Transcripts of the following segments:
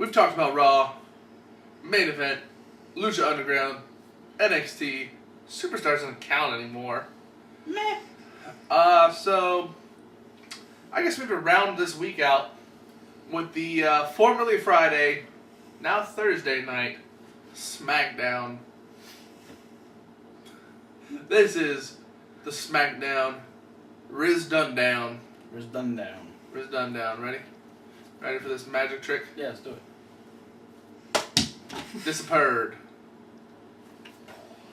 We've talked about Raw, main event, Lucha Underground, NXT, Superstars doesn't count anymore. Meh. So I guess we have to round this week out with the formerly Friday, now Thursday night, Smackdown. This is the Smackdown. Riz Dundown. Riz Dundown. Riz Dundown. Ready? Ready for this magic trick? Yeah, let's do it. Disappeared.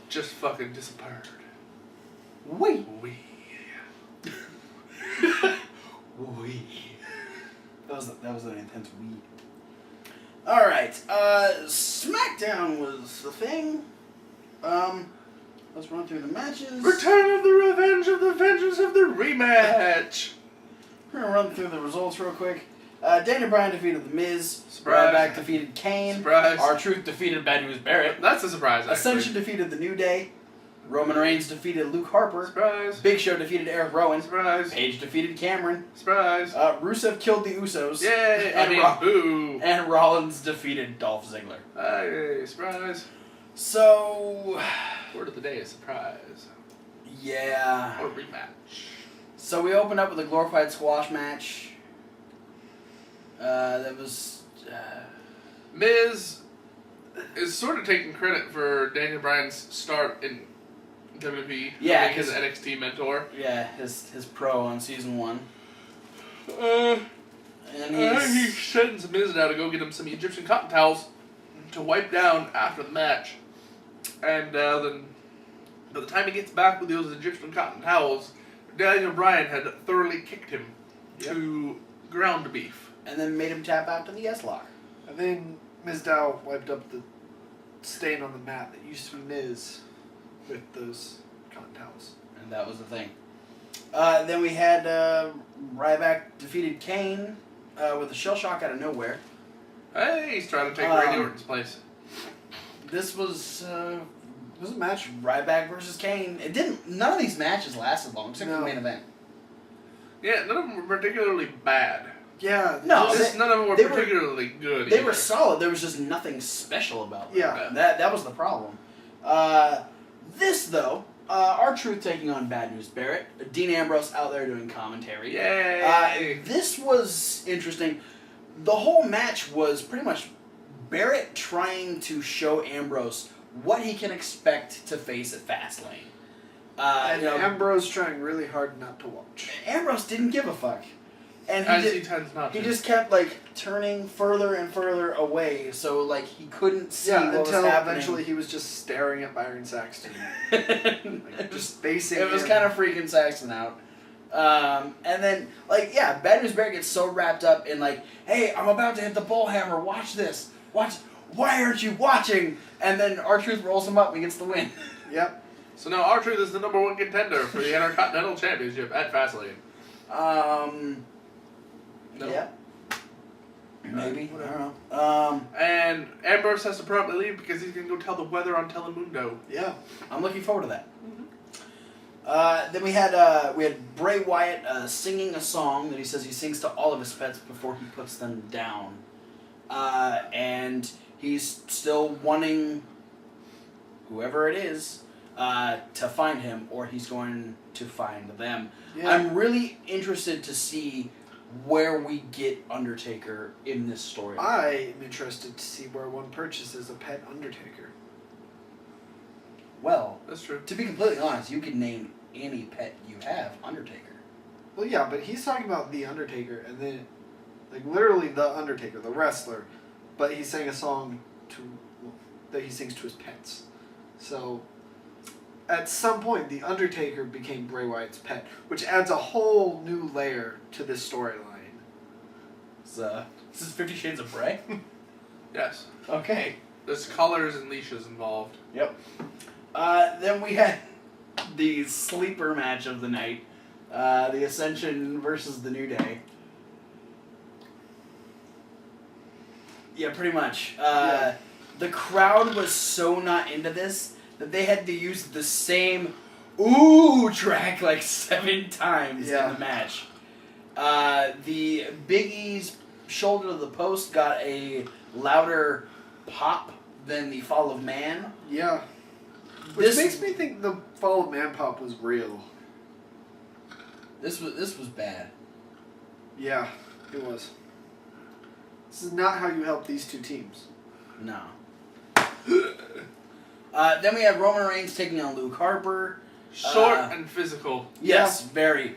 Just fucking disappeared. Wee. Wee. Wee. That was an intense wee. Alright, Smackdown was the thing. Let's run through the matches. Return of the revenge of the vengeance of the rematch. We're gonna run through the results real quick. Daniel Bryan defeated The Miz. Surprise. Ryback defeated Kane. Surprise. R-Truth defeated Bad News Barrett. That's a surprise, actually. Ascension defeated The New Day. Roman Reigns defeated Luke Harper. Surprise. Big Show defeated Eric Rowan. Surprise. Paige defeated Cameron. Surprise. Rusev killed the Usos. Yay. Boo. And Rollins defeated Dolph Ziggler. Hey, surprise. So... Word of the day is surprise. Yeah. Or rematch. So we opened up with a glorified squash match. That was... Miz is sort of taking credit for Daniel Bryan's start in WWE. Yeah, being his NXT mentor. Yeah, his pro on season 1. And he's... he sends Miz now to go get him some Egyptian cotton towels to wipe down after the match. And then, by the time he gets back with those Egyptian cotton towels, Daniel Bryan had thoroughly kicked him to ground beef. And then made him tap out to the S-Lock. And then Mizdow wiped up the stain on the mat that used to be Miz with those cotton towels. And that was the thing. Then we had Ryback defeated Kane with a shell shock out of nowhere. Hey, he's trying to take Randy Orton's place. This was It was a match. Ryback versus Kane. None of these matches lasted long, except for the main event. Yeah, none of them were particularly bad. Yeah. No, None of them were particularly good. They were solid. There was just nothing special about them. Yeah. That was the problem. This, though, R-Truth taking on Bad News Barrett. Dean Ambrose out there doing commentary. Yay! This was interesting. The whole match was pretty much Barrett trying to show Ambrose what he can expect to face at Fastlane. And Ambrose trying really hard not to watch. Ambrose didn't give a fuck. And he tends not to. He just kept, turning further and further away, so, he couldn't see what was until happening. eventually he was just staring at Byron Saxton. Just facing It was him. kind of freaking Saxton out. And then, Bad News Barrett gets so wrapped up in, hey, I'm about to hit the bullhammer, watch this. Watch. Why aren't you watching? And then R-Truth rolls him up and gets the win. Yep. So now R-Truth is the #1 contender for the Intercontinental Championship at Fastlane. No. Yeah. Maybe. I don't know. And Ambrose has to probably leave because he's going to go tell the weather on Telemundo. Yeah. I'm looking forward to that. Then we had Bray Wyatt singing a song that he says he sings to all of his pets before he puts them down. And he's still wanting whoever it is to find him, or he's going to find them. Yeah. I'm really interested to see where we get Undertaker in this story. I am interested to see where one purchases a pet Undertaker. Well, That's true. to be completely honest, you can name any pet you have Undertaker. Well, yeah, but he's talking about the Undertaker, and then, literally the Undertaker, the wrestler, but he sang a song that he sings to his pets. So, at some point, the Undertaker became Bray Wyatt's pet, which adds a whole new layer to this storyline. This is 50 Shades of Bray? Yes. Okay. There's collars and leashes involved. Yep. Then we had the sleeper match of the night. The Ascension versus the New Day. Yeah, pretty much. The crowd was so not into this that they had to use the same "ooh" track 7 times in the match. The Big E's shoulder to the post got a louder pop than the Fall of Man. Yeah. Which makes me think the Fall of Man pop was real. This was bad. Yeah, it was. This is not how you help these two teams. No. Then we have Roman Reigns taking on Luke Harper. Short and physical. Yes, very.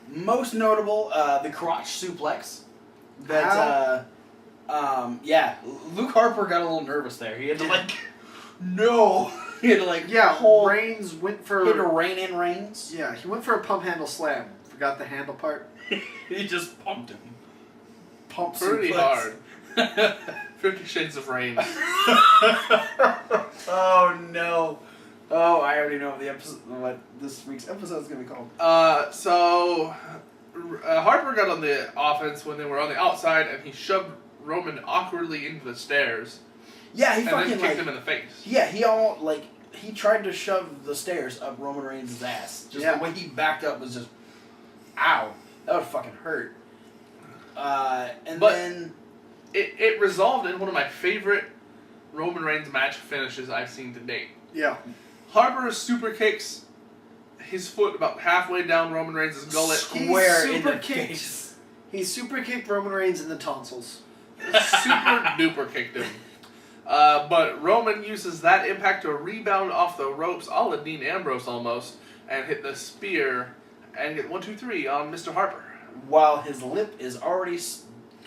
Most notable, the crotch suplex. That, yeah, Luke Harper got a little nervous there. He had to, no! He had to, Reigns went for... He had to rein in Reigns. Yeah, he went for a pump handle slam. Forgot the handle part. He just pumped him. Pump Pretty suplex. hard. 50 Shades of Reigns. Oh, no. Oh, I already know what this week's episode is going to be called. So Harper got on the offense when they were on the outside, and he shoved Roman awkwardly into the stairs. Yeah, he and fucking then kicked him in the face. Yeah, he tried to shove the stairs up Roman Reigns' ass. Just the way he backed up was just, ow, that would fucking hurt. Then it resolved in one of my favorite Roman Reigns match finishes I've seen to date. Yeah. Harper super kicks his foot about halfway down Roman Reigns' gullet. Square in the face. He super kicked Roman Reigns in the tonsils. Super duper kicked him. But Roman uses that impact to rebound off the ropes, a la Dean Ambrose almost, and hit the spear and get 1, 2, 3 on Mr. Harper. While his lip is already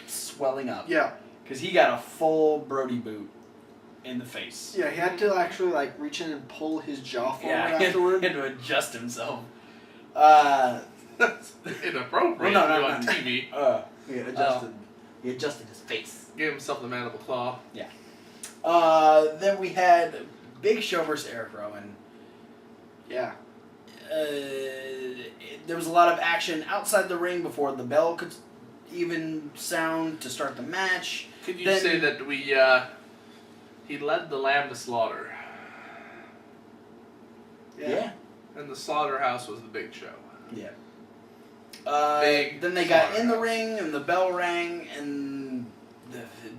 swelling up. Yeah. Because he got a full Brody boot in the face. Yeah, he had to actually reach in and pull his jaw forward He afterward. had to adjust himself. That's inappropriate on TV. He adjusted his face. Gave himself the mandible claw. Yeah. Then we had Big Show versus Eric Rowan. Yeah. There was a lot of action outside the ring before the bell could even sound to start the match. Could you say that he led the lamb to slaughter? Yeah. And the slaughterhouse was the Big Show. Yeah. Then they got in the ring and the bell rang and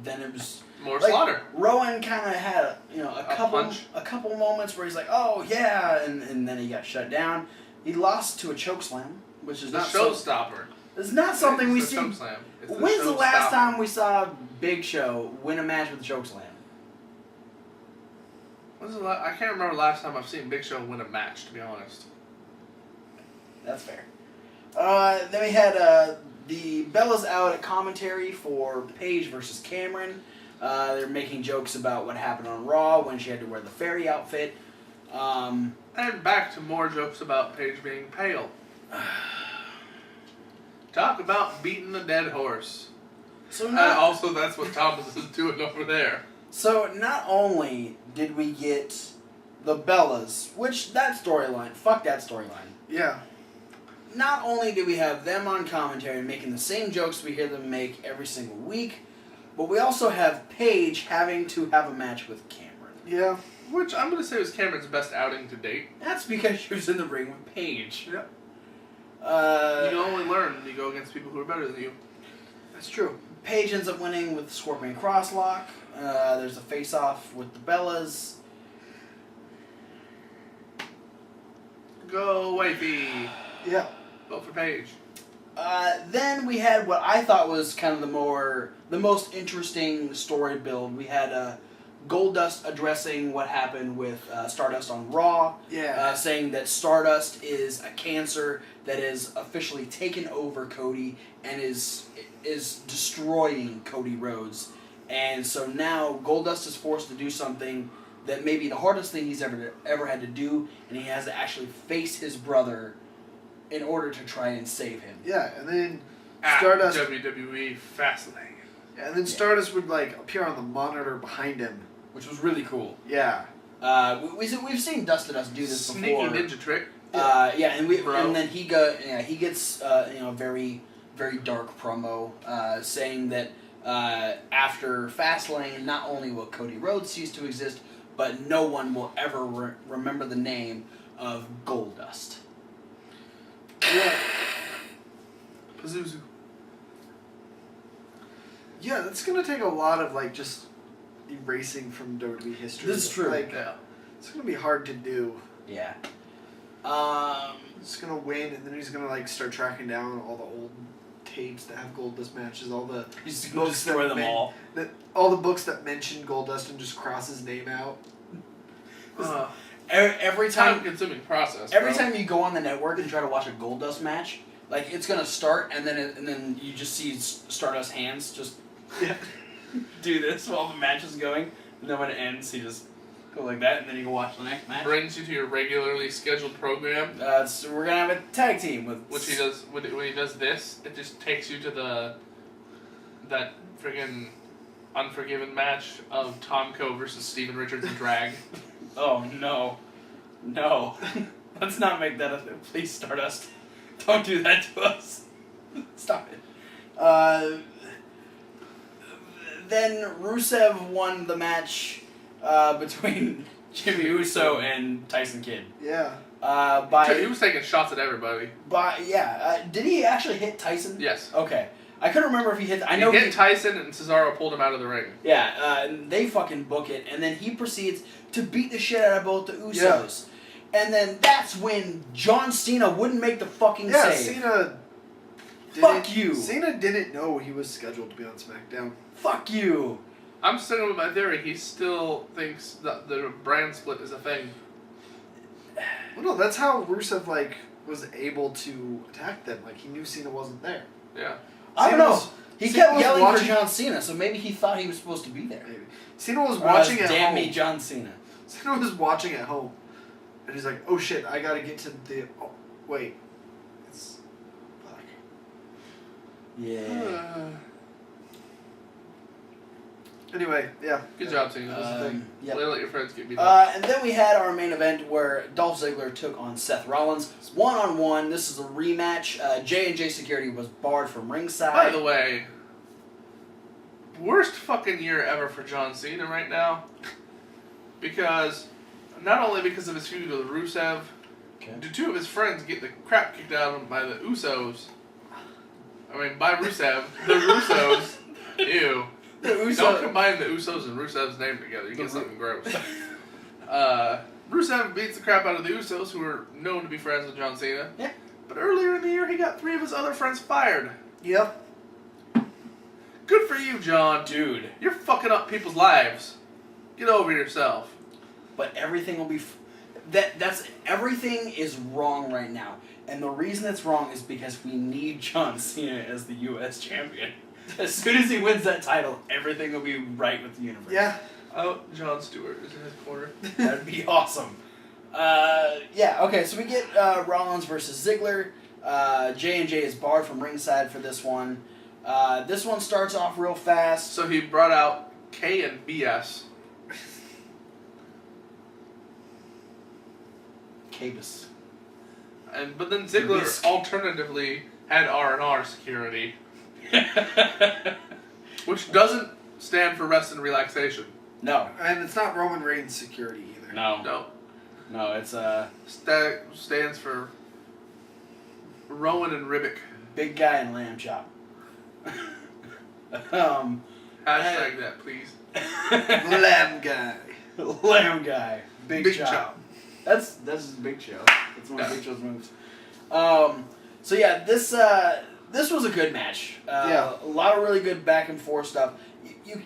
then it was more slaughter. Rowan kind of had a couple moments where he's like, oh yeah, and then he got shut down. He lost to a chokeslam, which is the not showstopper. It's not something we see. When's the last time we saw Big Show win a match with a chokeslam? I can't remember the last time I've seen Big Show win a match, to be honest. That's fair. Then we had the Bella's out at commentary for Paige versus Cameron. They're making jokes about what happened on Raw when she had to wear the fairy outfit. And back to more jokes about Paige being pale. Talk about beating a dead horse. And also, that's what Thomas is doing over there. So not only did we get the Bellas, which fuck that storyline. Yeah. Not only did we have them on commentary making the same jokes we hear them make every single week, but we also have Paige having to have a match with Cameron. Yeah. Which I'm going to say was Cameron's best outing to date. That's because she was in the ring with Paige. Yep. You can only learn when you go against people who are better than you. That's true. Paige ends up winning with the Scorpion Crosslock. There's a face-off with the Bellas. Go, wifey. Yeah. Vote for Paige. Then we had what I thought was kind of the most interesting story build. We had Goldust addressing what happened with Stardust on Raw. Yeah. Saying that Stardust is a cancer that has officially taken over Cody and is destroying Cody Rhodes. And so now Goldust is forced to do something that may be the hardest thing he's ever had to do, and he has to actually face his brother in order to try and save him. Yeah, and then Stardust WWE Fastlane. Yeah, and then Stardust would appear on the monitor behind him, which was really cool. Yeah. We've seen Dustin Dust do this Sneaky before. ninja trick. And then he gets very very dark promo saying that after Fastlane, not only will Cody Rhodes cease to exist, but no one will ever remember the name of Goldust. Yeah. Pazuzu. Yeah, that's gonna take a lot of like just erasing from WWE history. This is true. Like, Yeah. it's gonna be hard to do. Yeah. He's gonna win, and then he's gonna like start tracking down all the old tapes that have Goldust matches, all the He's going to destroy them all. all the books that mention Goldust and just cross his name out. Every time, Time-consuming process. every bro. time you go on the network and try to watch a Goldust match, like it's gonna start, and then you just see Stardust hands just Yeah. do this while the match is going, and then when it ends, he just go like that, and then you can watch the next match. brings you to your regularly scheduled program. So we're gonna have a tag team with Which he does when he does this, it just takes you to that friggin' Unforgiven match of Tomko versus Steven Richards in drag. Oh no, no! Let's not make that a thing. Please, Stardust. Don't do that to us. Stop it. Then Rusev won the match between Jimmy Uso and Tyson Kidd. Yeah. He was taking shots at everybody. Did he actually hit Tyson? Yes. Okay. I couldn't remember if he hit. I know he hit Tyson and Cesaro pulled him out of the ring. Yeah, and they fucking book it, and then he proceeds to beat the shit out of both the Usos. Yeah. And then that's when John Cena wouldn't make the fucking Yeah, save. Cena. Fuck you. Cena didn't know he was scheduled to be on SmackDown. Fuck you. I'm sticking with my theory. He still thinks that the brand split is a thing. Well, no, that's how Rusev like was able to attack them. Like he knew Cena wasn't there. Yeah. I don't Cena know. was- He Cena kept was yelling watching- for John Cena, so maybe he thought he was supposed to be there. Maybe Cena was Or watching else, at damn home. me, John Cena. Cena was watching at home, and he's like, "Oh shit, I gotta get to the. Oh, wait, it's black." Yeah. Anyway, yeah. Good job, Cena. That's the thing. Yep. Let your friends get beat up. And then we had our main event where Dolph Ziggler took on Seth Rollins 1-on-1. This is a rematch. J&J Security was barred from ringside. By the way, worst fucking year ever for John Cena right now. Because, not only because of his feud with Rusev, do two of his friends get the crap kicked out of him by the Usos. I mean, by Rusev. The Rusos. Ew. The Usos. Don't combine the Usos and Rusev's name together. You get something gross. Rusev beats the crap out of the Usos, who are known to be friends with John Cena. Yeah. But earlier in the year, he got 3 of his other friends fired. Yep. Good for you, John. Dude. You're fucking up people's lives. Get over yourself. But everything will be... everything is wrong right now. And the reason it's wrong is because we need John Cena as the U.S. champion. As soon as he wins that title, everything will be right with the universe. Yeah. Oh, Jon Stewart is in his corner. That'd be awesome. Okay, so we get Rollins versus Ziggler. J&J is barred from ringside for this one. This one starts off real fast. So he brought out K and BS. Cabus. But then Ziggler Whisk. alternatively had R&R security. Which doesn't stand for rest and relaxation. No. And it's not Roman Reigns' security either. No. No, it's Stands for Rowan and Ribic. big guy and lamb chop. Hashtag that, please. Lamb guy. Lamb guy. Big chop. chop. That's Big Show. That's one of Yeah. Big Show's moves. So yeah, this was a good match. Yeah. A lot of really good back and forth stuff. You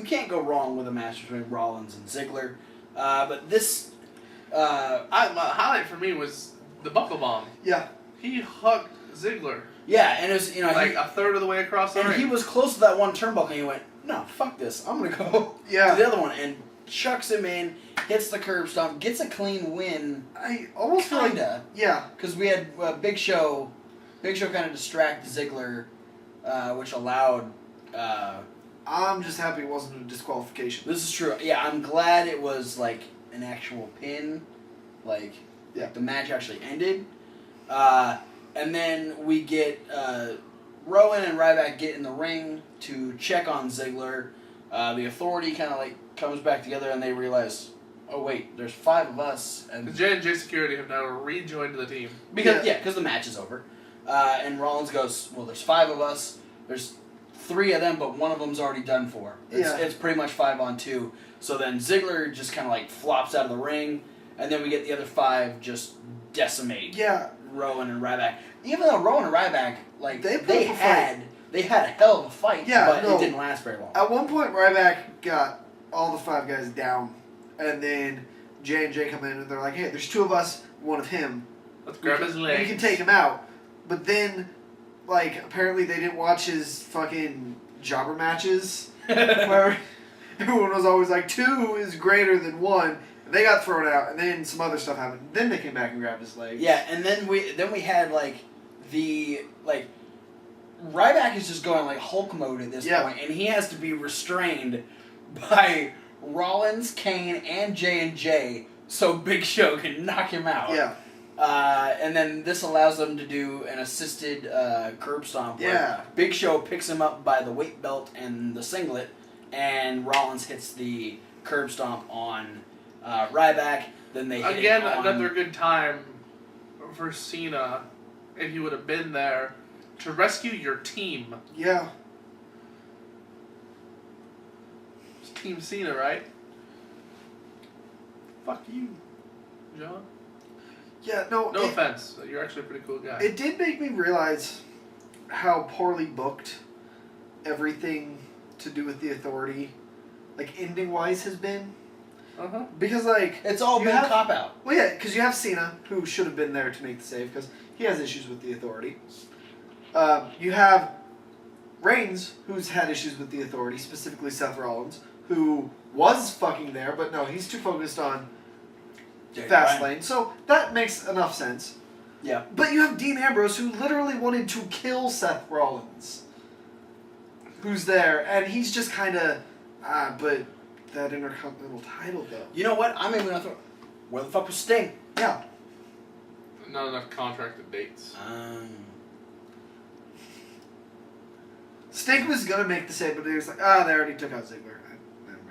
can't go wrong with a match between Rollins and Ziggler. But this My highlight for me was the buckle bomb. Yeah. He hugged Ziggler yeah, and it was like a third of the way across the and ring. he was close to that one turnbuckle and he went, no, fuck this. I'm gonna go Yeah. to the other one and chucks him in, hits the curb stomp, gets a clean win. I almost feel like. Kinda. Yeah. Because we had Big Show kind of distract Ziggler, which allowed. I'm just happy it wasn't a disqualification. This is true. Yeah, I'm glad it was like an actual pin, like the match actually ended. And then we get Rowan and Ryback get in the ring to check on Ziggler. The Authority kind of like comes back together and they realize, oh wait, there's 5 of us, and The J&J Security have now rejoined the team. because the match is over. And Rollins goes, well, there's 5 of us. There's 3 of them, but one of them's already done for. It's pretty much 5-on-2. So then Ziggler just kind of like flops out of the ring, and then we get the other 5 just decimate. Yeah. Rowan and Ryback. Even though Rowan and Ryback, like They had a hell of a fight, Yeah, but no. it didn't last very long. At one point, Ryback got all the 5 guys down, and then J&J come in and they're like, "Hey, there's 2 of us, 1 of him. Let's grab his legs. We can take him out." But then, like, apparently they didn't watch his fucking jobber matches where everyone was always like, 2 is greater than 1. And they got thrown out, and then some other stuff happened. Then they came back and grabbed his legs. Yeah, and then we had Ryback is just going like Hulk mode at this point, and he has to be restrained by Rollins, Kane, and J&J so Big Show can knock him out. Yeah. And then this allows them to do an assisted curb stomp. Yeah. Big Show picks him up by the weight belt and the singlet, and Rollins hits the curb stomp on Ryback. Then they hit Again, it on... another good time for Cena, if he would have been there, to rescue your team. Yeah. It's Team Cena, right? Fuck you, John. Yeah, no. No offense. You're actually a pretty cool guy. It did make me realize how poorly booked everything to do with the Authority, like, ending-wise has been. Uh-huh. Because, like... It's all been a cop-out. Well, yeah, because you have Cena, who should have been there to make the save, because he has issues with the Authority. You have Reigns, who's had issues with the Authority, specifically Seth Rollins, who was fucking there, but no, he's too focused on Fastlane. So that makes enough sense. Yeah. But you have Dean Ambrose, who literally wanted to kill Seth Rollins, who's there, and he's just kind of, but that Intercontinental title, though. You know what? I'm even gonna throw... Where the fuck was Sting? Yeah. Not enough contracted dates. Sting was going to make the save, but he was like, they already took out Ziggler. Never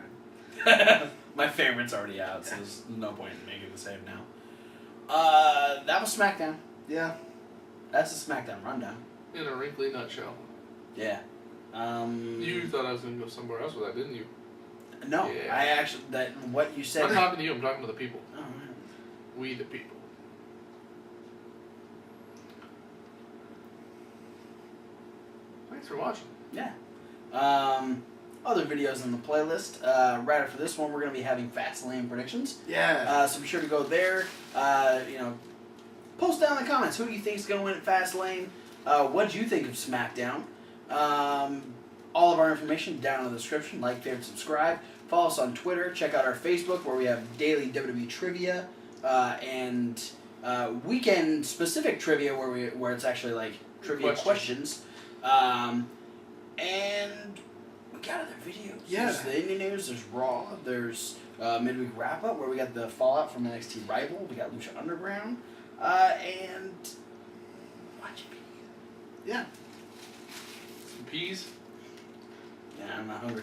mind. My favorite's already out, so there's no point in making the save now. That was SmackDown. Yeah. That's the SmackDown rundown. In a wrinkly nutshell. Yeah. You thought I was going to go somewhere else with that, didn't you? No, Yeah. I actually... What you said... I'm not talking to you, I'm talking to the people. Oh, right. We the people. Thanks for watching. Yeah. Other videos on the playlist. Right after this one, we're going to be having Fastlane predictions. Yeah. So be sure to go there. Post down in the comments. Who do you think is going to win at Fastlane? What do you think of SmackDown? All of our information down in the description. Like, favorite, subscribe. Follow us on Twitter. Check out our Facebook where we have daily WWE trivia and weekend-specific trivia where it's actually like trivia questions. And we got other videos. Yeah. There's the Indie News, there's Raw, there's Midweek Wrap-Up where we got the fallout from NXT Rival, we got Lucha Underground, and watch a video. Yeah. Some peas. Yeah, I'm not hungry.